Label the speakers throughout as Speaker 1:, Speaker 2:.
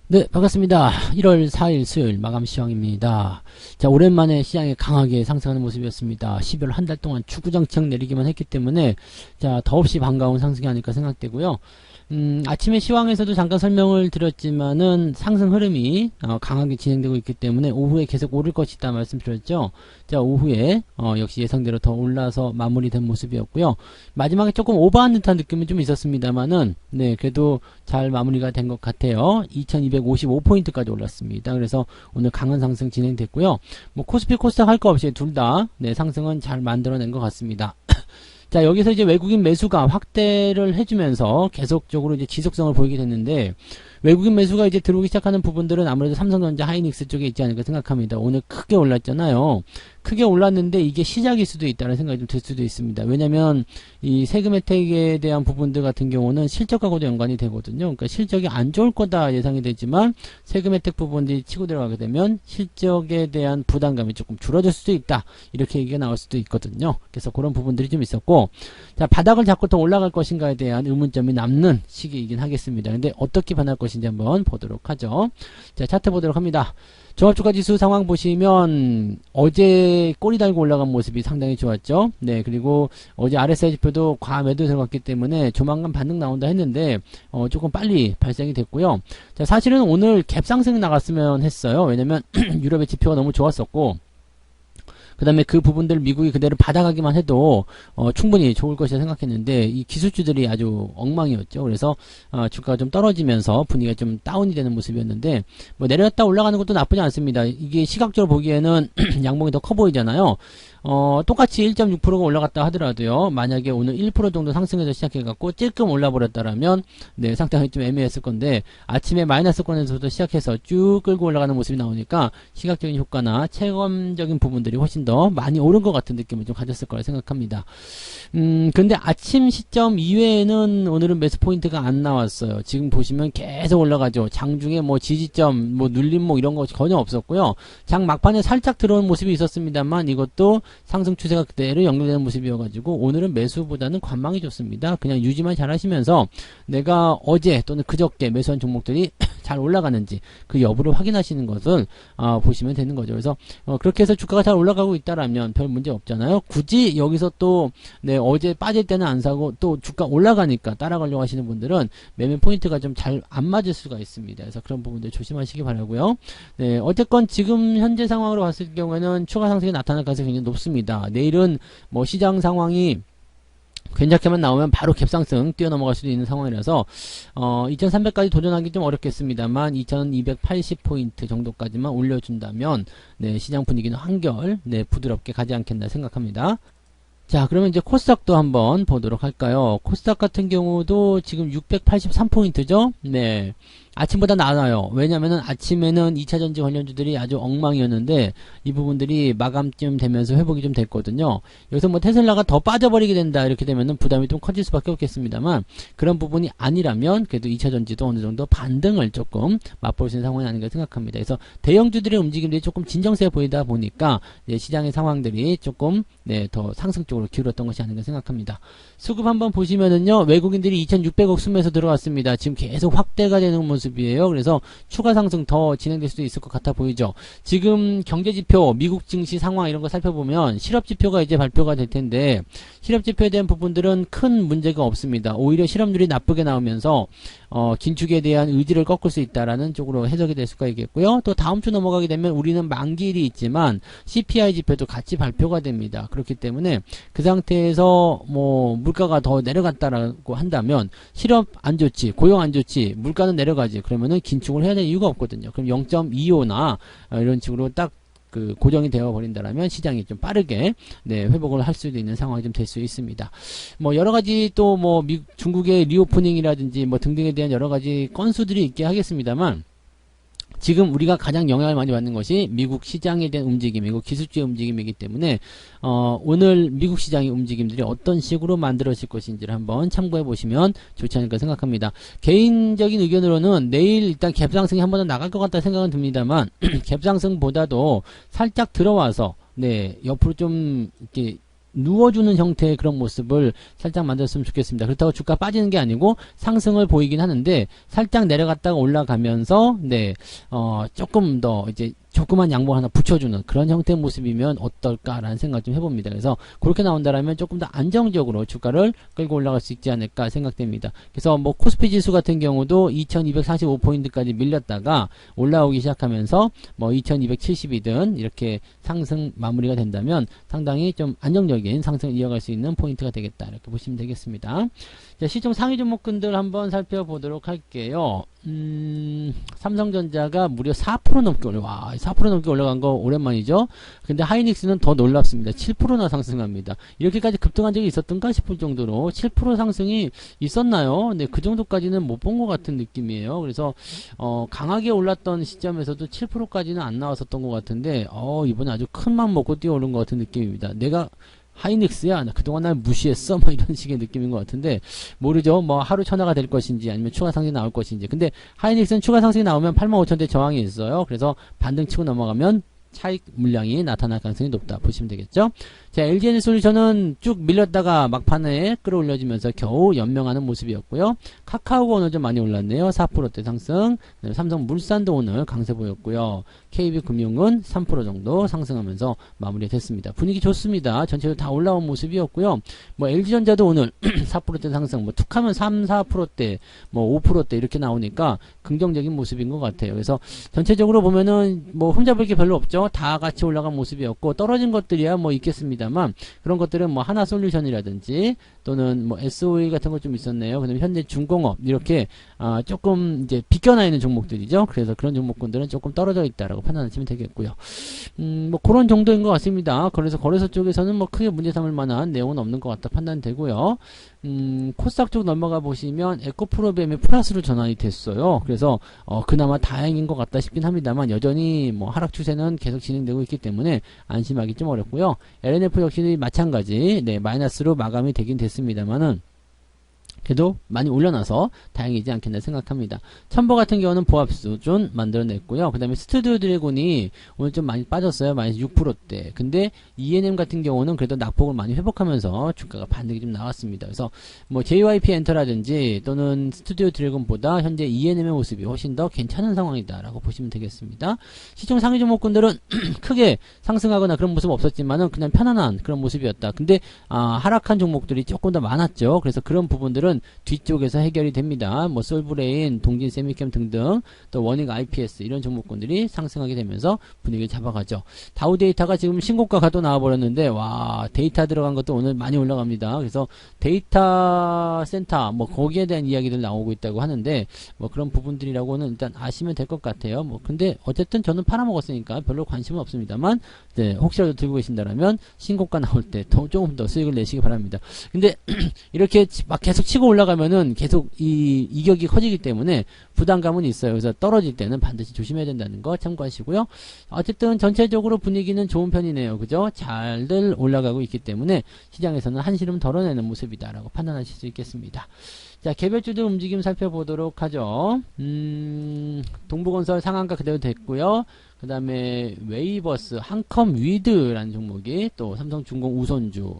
Speaker 1: 네, 반갑습니다. 1월 4일 수요일 마감 시황입니다. 자, 오랜만에 시장이 강하게 상승하는 모습이었습니다. 12월 한 달 동안 추구장창 내리기만 했기 때문에 자, 더없이 반가운 상승이 아닐까 생각되고요. 아침에 시황에서도 잠깐 설명을 드렸지만은 상승 흐름이 강하게 진행되고 있기 때문에 오후에 계속 오를 것이다 말씀드렸죠. 자, 오후에 역시 예상대로 더 올라서 마무리된 모습이었고요. 마지막에 조금 오버한 듯한 느낌은 좀 있었습니다만은 네, 그래도 잘 마무리가 된 것 같아요. 2255포인트까지 올랐습니다. 그래서 오늘 강한 상승 진행됐고요. 뭐 코스피 코스닥 할 거 없이 둘 다 네, 상승은 잘 만들어낸 것 같습니다. 자, 여기서 이제 외국인 매수가 확대를 해주면서 계속적으로 이제 지속성을 보이게 됐는데, 외국인 매수가 이제 들어오기 시작하는 부분들은 아무래도 삼성전자, 하이닉스 쪽에 있지 않을까 생각합니다. 오늘 크게 올랐잖아요. 크게 올랐는데 이게 시작일 수도 있다는 생각이 좀 들 수도 있습니다. 왜냐면 이 세금 혜택에 대한 부분들 같은 경우는 실적하고도 연관이 되거든요. 그러니까 실적이 안 좋을 거다 예상이 되지만 세금 혜택 부분들이 치고 들어가게 되면 실적에 대한 부담감이 조금 줄어들 수도 있다. 이렇게 얘기가 나올 수도 있거든요. 그래서 그런 부분들이 좀 있었고, 자, 바닥을 잡고 더 올라갈 것인가에 대한 의문점이 남는 시기이긴 하겠습니다. 근데 어떻게 변할 것인지 한번 보도록 하죠. 자, 차트 보도록 합니다. 종합주가지수 상황 보시면 어제 꼬리 달고 올라간 모습이 상당히 좋았죠. 네, 그리고 어제 RSI 지표도 과매도 들어갔기 때문에 조만간 반등 나온다 했는데 조금 빨리 발생이 됐고요. 자, 사실은 오늘 갭상승 나갔으면 했어요. 왜냐면 유럽의 지표가 너무 좋았었고, 그 다음에 그 부분들 미국이 그대로 받아가기만 해도 충분히 좋을 것이라 생각했는데 이 기술주들이 아주 엉망이었죠. 그래서 주가가 좀 떨어지면서 분위기가 좀 다운이 되는 모습이었는데, 뭐 내려갔다 올라가는 것도 나쁘지 않습니다. 이게 시각적으로 보기에는 양봉이 더 커 보이잖아요. 똑같이 1.6%가 올라갔다 하더라도요, 만약에 오늘 1% 정도 상승해서 시작해갖고 찔끔 올라버렸다라면 네, 상당히 좀 애매했을 건데, 아침에 마이너스권에서부터 시작해서 쭉 끌고 올라가는 모습이 나오니까 시각적인 효과나 체감적인 부분들이 훨씬 더 많이 오른 것 같은 느낌을 좀 가졌을 거라 생각합니다. 근데 아침 시점 이외에는 오늘은 매수 포인트가 안 나왔어요. 지금 보시면 계속 올라가죠. 장중에 뭐 지지점, 뭐 눌림목 이런 거 전혀 없었고요. 장 막판에 살짝 들어온 모습이 있었습니다만 이것도 상승 추세가 그대로 연결되는 모습이어가지고 오늘은 매수보다는 관망이 좋습니다. 그냥 유지만 잘 하시면서 내가 어제 또는 그저께 매수한 종목들이 잘 올라가는지 그 여부를 확인하시는 것을 보시면 되는 거죠. 그래서 그렇게 해서 주가가 잘 올라가고 있다라면 별 문제 없잖아요. 굳이 여기서 또 네, 어제 빠질 때는 안 사고 또 주가 올라가니까 따라가려고 하시는 분들은 매매 포인트가 좀 잘 안 맞을 수가 있습니다. 그래서 그런 부분들 조심하시기 바라고요. 네, 어쨌건 지금 현재 상황으로 봤을 경우에는 추가 상승이 나타날 가능성이 굉장히 높습니다. 내일은 뭐 시장 상황이 괜찮게만 나오면 바로 갭상승 뛰어넘어갈 수도 있는 상황이라서 2300까지 도전하기 좀 어렵겠습니다만 2280포인트 정도까지만 올려준다면 네, 시장 분위기는 한결 네, 부드럽게 가지 않겠나 생각합니다. 자, 그러면 이제 코스닥도 한번 보도록 할까요? 코스닥 같은 경우도 지금 683포인트죠? 네. 아침보다 나아요. 왜냐면은 아침에는 2차전지 관련주들이 아주 엉망이었는데 이 부분들이 마감쯤 되면서 회복이 좀 됐거든요. 여기서 뭐 테슬라가 더 빠져버리게 된다 이렇게 되면은 부담이 좀 커질 수밖에 없겠습니다만 그런 부분이 아니라면 그래도 2차전지도 어느 정도 반등을 조금 맛볼 수 있는 상황이 아닌가 생각합니다. 그래서 대형주들의 움직임들이 조금 진정세 보이다 보니까 네, 시장의 상황들이 조금 네, 더 상승 쪽으로 기울었던 것이 아닌가 생각합니다. 수급 한번 보시면은요, 외국인들이 2600억 수매에서 들어왔습니다. 지금 계속 확대가 되는 모습이에요. 그래서 추가 상승 더 진행될 수도 있을 것 같아 보이죠. 지금 경제지표, 미국 증시 상황 이런 거 살펴보면 실업지표가 이제 발표가 될 텐데 실업지표에 대한 부분들은 큰 문제가 없습니다. 오히려 실업률이 나쁘게 나오면서 긴축에 대한 의지를 꺾을 수 있다라는 쪽으로 해석이 될 수가 있겠고요. 또 다음 주 넘어가게 되면 우리는 만기일이 있지만 CPI 지표도 같이 발표가 됩니다. 그렇기 때문에 그 상태에서 뭐 물가가 더 내려갔다라고 한다면 실업 안 좋지, 고용 안 좋지, 물가는 내려가지. 그러면은 긴축을 해야 될 이유가 없거든요. 그럼 0.25나 이런 식으로 딱 그 고정이 되어 버린다라면 시장이 좀 빠르게 네, 회복을 할 수도 있는 상황이 좀 될 수 있습니다. 뭐 여러 가지 또 뭐 중국의 리오프닝이라든지 뭐 등등에 대한 여러 가지 건수들이 있게 하겠습니다만 지금 우리가 가장 영향을 많이 받는 것이 미국 시장에 대한 움직임이고 기술주의 움직임이기 때문에 오늘 미국 시장의 움직임들이 어떤 식으로 만들어질 것인지를 한번 참고해 보시면 좋지 않을까 생각합니다. 개인적인 의견으로는 내일 일단 갭상승이 한 번 더 나갈 것 같다 생각은 듭니다만 갭상승보다도 살짝 들어와서 네 옆으로 좀 이렇게 누워주는 형태의 그런 모습을 살짝 만들었으면 좋겠습니다. 그렇다고 주가 빠지는 게 아니고 상승을 보이긴 하는데 살짝 내려갔다가 올라가면서 네 조금 더 이제 조그만 양봉 하나 붙여주는 그런 형태의 모습이면 어떨까라는 생각 좀 해봅니다. 그래서 그렇게 나온다라면 조금 더 안정적으로 주가를 끌고 올라갈 수 있지 않을까 생각됩니다. 그래서 뭐 코스피 지수 같은 경우도 2245포인트까지 밀렸다가 올라오기 시작하면서 뭐 2270이든 이렇게 상승 마무리가 된다면 상당히 좀 안정적인 상승을 이어갈 수 있는 포인트가 되겠다 이렇게 보시면 되겠습니다. 자, 시총 상위 종목군들 한번 살펴보도록 할게요. 삼성전자가 무려 4% 넘게 와, 4% 넘게 올라간 거 오랜만이죠. 근데 하이닉스는 더 놀랍습니다. 7%나 상승합니다. 이렇게까지 급등한 적이 있었던가 싶을 정도로 7% 상승이 있었나요? 네, 그 정도까지는 못 본 것 같은 느낌이에요. 그래서 강하게 올랐던 시점에서도 7%까지는 안 나왔었던 것 같은데 이번에 아주 큰 맘 먹고 뛰어오른 것 같은 느낌입니다. 내가 하이닉스야, 나 그동안 날 무시했어, 뭐 이런 식의 느낌인 것 같은데 모르죠. 뭐 하루 천하가 될 것인지 아니면 추가 상승이 나올 것인지. 근데 하이닉스는 추가 상승이 나오면 85,000대 저항이 있어요. 그래서 반등 치고 넘어가면 차익 물량이 나타날 가능성이 높다 보시면 되겠죠. 자, LG에너지솔루션은 쭉 밀렸다가 막판에 끌어올려지면서 겨우 연명하는 모습이었고요. 카카오가 오늘 좀 많이 올랐네요. 4%대 상승. 삼성물산도 오늘 강세 보였고요. KB금융은 3% 정도 상승하면서 마무리됐습니다. 분위기 좋습니다. 전체적으로 다 올라온 모습이었고요. 뭐 LG전자도 오늘 4%대 상승, 뭐 툭하면 3, 4%대, 뭐 5%대 이렇게 나오니까 긍정적인 모습인 것 같아요. 그래서 전체적으로 보면은 뭐 흠잡을 게 별로 없죠. 다 같이 올라간 모습이었고 떨어진 것들이야 뭐 있겠습니다만 그런 것들은 뭐 하나솔루션이라든지 또는 뭐 SOE 같은 거 좀 있었네요. 그다음에 현대중공업 이렇게 조금 이제 비껴나 있는 종목들이죠. 그래서 그런 종목군들은 조금 떨어져 있다라고 판단하시면 되겠고요. 뭐 그런 정도인 것 같습니다. 그래서 거래소 쪽에서는 뭐 크게 문제 삼을 만한 내용은 없는 것 같다 판단되고요. 코스닥 쪽 넘어가 보시면 에코프로비엠이 플러스로 전환이 됐어요. 그래서 그나마 다행인 것 같다 싶긴 합니다만 여전히 뭐 하락 추세는 계속 진행되고 있기 때문에 안심하기 좀 어렵고요. LNF 역시 마찬가지 네 마이너스로 마감이 되긴 됐습니다만은 그래도 많이 올려놔서 다행이지 않겠나 생각합니다. 첨보 같은 경우는 보합 수준 만들어냈고요. 그 다음에 스튜디오 드래곤이 오늘 좀 많이 빠졌어요. 마이너스 6%대. 근데 ENM 같은 경우는 그래도 낙폭을 많이 회복하면서 주가가 반등이 좀 나왔습니다. 그래서 뭐 JYP 엔터라든지 또는 스튜디오 드래곤보다 현재 ENM의 모습이 훨씬 더 괜찮은 상황이다라고 보시면 되겠습니다. 시총 상위 종목군들은 크게 상승하거나 그런 모습 없었지만은 그냥 편안한 그런 모습이었다. 근데 하락한 종목들이 조금 더 많았죠. 그래서 그런 부분들은 뒤쪽에서 해결이 됩니다. 뭐 솔브레인, 동진 세미캠 등등 또 워닝 IPS 이런 종목군들이 상승하게 되면서 분위기를 잡아가죠. 다우데이터가 지금 신고가가 또 나와버렸는데 와 데이터 들어간 것도 오늘 많이 올라갑니다. 그래서 데이터 센터 뭐 거기에 대한 이야기들 나오고 있다고 하는데 뭐 그런 부분들이라고는 일단 아시면 될 것 같아요. 뭐 근데 어쨌든 저는 팔아먹었으니까 별로 관심은 없습니다만 네, 혹시라도 들고 계신다라면 신고가 나올 때 조금 더 수익을 내시기 바랍니다. 근데 이렇게 막 계속 치고 올라가면은 계속 이격이 커지기 때문에 부담감은 있어요. 그래서 떨어질 때는 반드시 조심해야 된다는 거 참고하시고요. 어쨌든 전체적으로 분위기는 좋은 편이네요. 그죠? 잘들 올라가고 있기 때문에 시장에서는 한시름 덜어내는 모습이다라고 판단하실 수 있겠습니다. 자, 개별주들 움직임 살펴보도록 하죠. 동부건설 상한가 그대로 됐고요. 그 다음에 웨이버스, 한컴위드라는 종목이 또 삼성중공 우선주,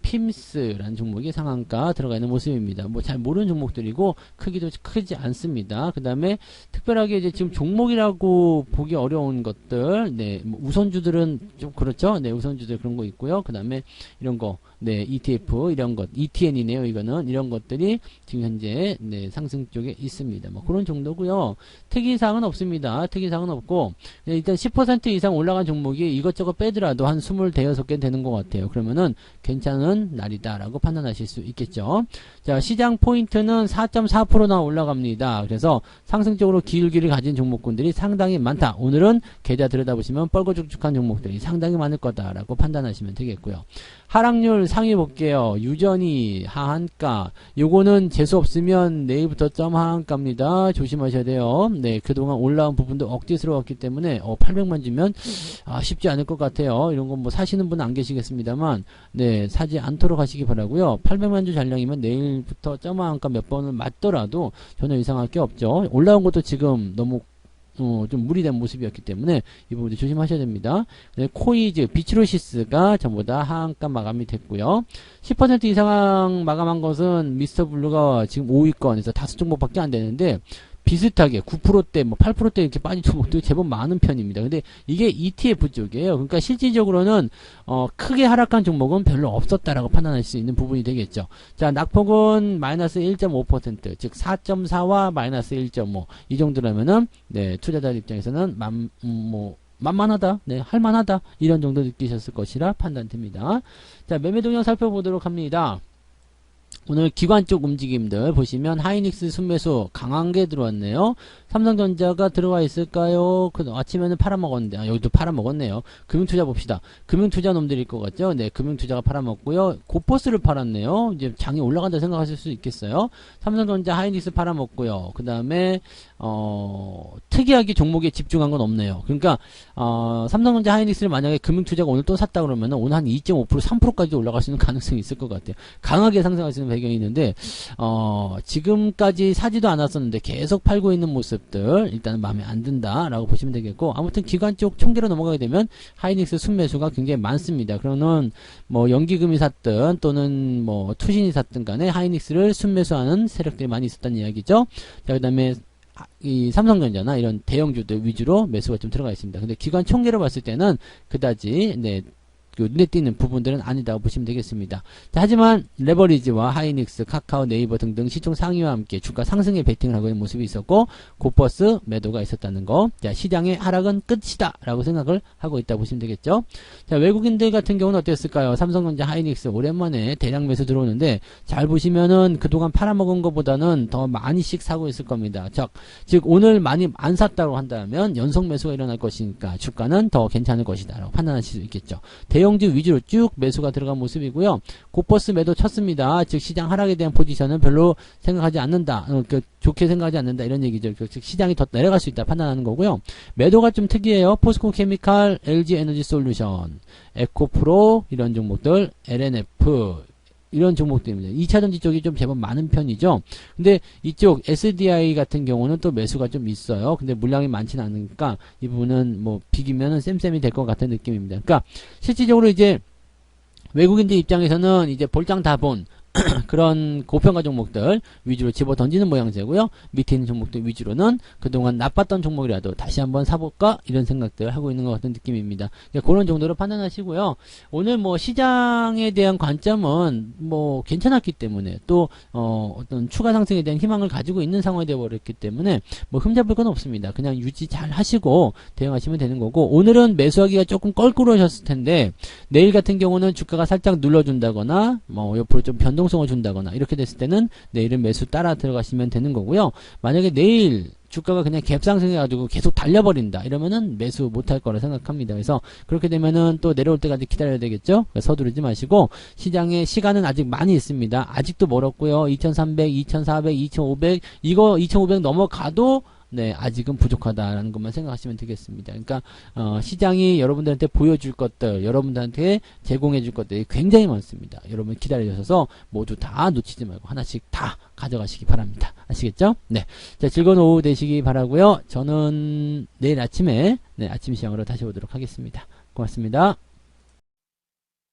Speaker 1: 핌스라는 종목이 상한가 들어가 있는 모습입니다. 뭐 잘 모르는 종목들이고 크기도 크지 않습니다. 그 다음에 특별하게 이제 지금 종목이라고 보기 어려운 것들, 네, 뭐 우선주들은 좀 그렇죠. 네, 우선주들 그런 거 있고요. 그 다음에 이런 거, 네, ETF 이런 것, ETN이네요. 이거는 이런 것들이 지금 현재 네, 상승 쪽에 있습니다. 뭐 그런 정도고요. 특이사항은 없습니다. 특이사항은 없고 네, 일단 10% 이상 올라간 종목이 이것저것 빼더라도 한 25개 되는 것 같아요. 그러면은 괜찮은 날이다라고 판단하실 수 있겠죠. 자, 시장 포인트는 4.4%나 올라갑니다. 그래서 상승적으로 기울기를 가진 종목군들이 상당히 많다. 오늘은 계좌 들여다보시면 뻘거죽죽한 종목들이 상당히 많을 거다라고 판단하시면 되겠고요. 하락률 상위 볼게요. 유전이 하한가. 요거는 재수 없으면 내일부터 점 하한가입니다. 조심하셔야 돼요. 네, 그동안 올라온 부분도 억지스러웠기 때문에 800만 주면 쉽지 않을 것 같아요. 이런 건 뭐 사시는 분은 안 계시겠습니다만, 네, 사지 않도록 하시기 바라고요. 800만 주 잔량이면 내일부터 점 하한가 몇 번을 맞더라도 전혀 이상할 게 없죠. 올라온 것도 지금 너무 좀 무리된 모습이었기 때문에 이 부분도 조심하셔야 됩니다. 네, 코이즈, 비츠로시스가 전부 다 하한가 마감이 됐고요. 10% 이상 마감한 것은 미스터 블루가 지금 5위권에서 5종목밖에 안 되는데 비슷하게 9%대, 뭐 8%대 이렇게 빠진 종목도 제법 많은 편입니다. 근데 이게 ETF 쪽이에요. 그러니까 실질적으로는 크게 하락한 종목은 별로 없었다라고 판단할 수 있는 부분이 되겠죠. 자, 낙폭은 마이너스 1.5%, 즉 4.4와 마이너스 1.5 이 정도라면은 네, 투자자 입장에서는 만만하다, 네, 할만하다 이런 정도 느끼셨을 것이라 판단됩니다. 자, 매매 동향 살펴보도록 합니다. 오늘 기관 쪽 움직임들 보시면 하이닉스 순매수 강한 게 들어왔네요. 삼성전자가 들어와 있을까요? 아침에는 팔아먹었는데 여기도 팔아먹었네요. 금융투자 봅시다. 금융투자 놈들일 것 같죠? 네, 금융투자가 팔아먹고요. 고퍼스를 팔았네요. 이제 장이 올라간다 생각하실 수 있겠어요. 삼성전자 하이닉스 팔아먹고요. 그 다음에 특이하게 종목에 집중한 건 없네요. 그러니까 삼성전자 하이닉스를 만약에 금융투자가 오늘 또 샀다 그러면 오늘 한 2.5% 3%까지 올라갈 수 있는 가능성이 있을 것 같아요. 강하게 상승할 수 있는 배경이 있는데 지금까지 사지도 않았었는데 계속 팔고 있는 모습들 일단은 마음에 안 든다라고 보시면 되겠고, 아무튼 기관 쪽 총계로 넘어가게 되면 하이닉스 순매수가 굉장히 많습니다. 그러면 뭐 연기금이 샀든 또는 뭐 투신이 샀든 간에 하이닉스를 순매수하는 세력들이 많이 있었다는 이야기죠. 자, 그다음에 이 삼성전자나 이런 대형주들 위주로 매수가 좀 들어가 있습니다. 근데 기관 총계로 봤을 때는 그다지 눈에 띄는 부분들은 아니다고 보시면 되겠습니다. 자, 하지만 레버리지와 하이닉스, 카카오, 네이버 등등 시총 상위와 함께 주가 상승에 베팅을 하고 있는 모습이 있었고 고퍼스 매도가 있었다는 거. 자, 시장의 하락은 끝이다 라고 생각을 하고 있다고 보시면 되겠죠. 자, 외국인들 같은 경우는 어땠을까요? 삼성전자, 하이닉스 오랜만에 대량 매수 들어오는데 잘 보시면은 그동안 팔아먹은 것보다는 더 많이씩 사고 있을 겁니다. 즉 오늘 많이 안 샀다고 한다면 연속 매수가 일어날 것이니까 주가는 더 괜찮을 것이다 라고 판단하실 수 있겠죠. 대형주 위주로 쭉 매수가 들어간 모습이고요. 고퍼스 매도 쳤습니다. 즉 시장 하락에 대한 포지션은 별로 생각하지 않는다. 좋게 생각하지 않는다 이런 얘기죠. 즉 시장이 더 내려갈 수 있다 판단하는 거고요. 매도가 좀 특이해요. 포스코 케미칼, LG 에너지 솔루션, 에코프로 이런 종목들, LNF 이런 종목들입니다. 2차전지 쪽이 좀 제법 많은 편이죠. 근데 이쪽 SDI 같은 경우는 또 매수가 좀 있어요. 근데 물량이 많지는 않으니까 이 부분은 뭐 비기면은 쌤쌤이 될 것 같은 느낌입니다. 그러니까 실질적으로 이제 외국인들 입장에서는 이제 볼장 다 본 그런 고평가 종목들 위주로 집어 던지는 모양새고요. 밑에 있는 종목들 위주로는 그동안 나빴던 종목이라도 다시 한번 사볼까 이런 생각들 하고 있는 것 같은 느낌입니다. 그러니까 그런 정도로 판단하시고요. 오늘 뭐 시장에 대한 관점은 뭐 괜찮았기 때문에 또 어떤 추가 상승에 대한 희망을 가지고 있는 상황이 되어버렸기 때문에 뭐 흠잡을 건 없습니다. 그냥 유지 잘 하시고 대응하시면 되는 거고, 오늘은 매수하기가 조금 껄끄러우셨을 텐데 내일 같은 경우는 주가가 살짝 눌러준다거나 뭐 옆으로 좀 변동성을 준다거나 이렇게 됐을 때는 내일은 매수 따라 들어가시면 되는 거고요. 만약에 내일 주가가 그냥 갭상승해가지고 계속 달려버린다 이러면은 매수 못할 거라 생각합니다. 그래서 그렇게 되면은 또 내려올 때까지 기다려야 되겠죠. 서두르지 마시고 시장의 시간은 아직 많이 있습니다. 아직도 멀었고요. 2300, 2400, 2500 이거 2500 넘어가도 네, 아직은 부족하다라는 것만 생각하시면 되겠습니다. 그러니까 시장이 여러분들한테 보여줄 것들, 여러분들한테 제공해줄 것들이 굉장히 많습니다. 여러분 기다려주셔서 모두 다 놓치지 말고 하나씩 다 가져가시기 바랍니다. 아시겠죠? 네, 자, 즐거운 오후 되시기 바라고요. 저는 내일 아침에 아침 시황으로 다시 오도록 하겠습니다. 고맙습니다.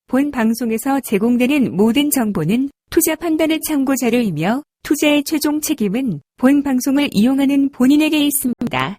Speaker 2: 본 방송에서 제공되는 모든 정보는 투자 판단의 참고 자료이며 투자의 최종 책임은 본 방송을 이용하는 본인에게 있습니다.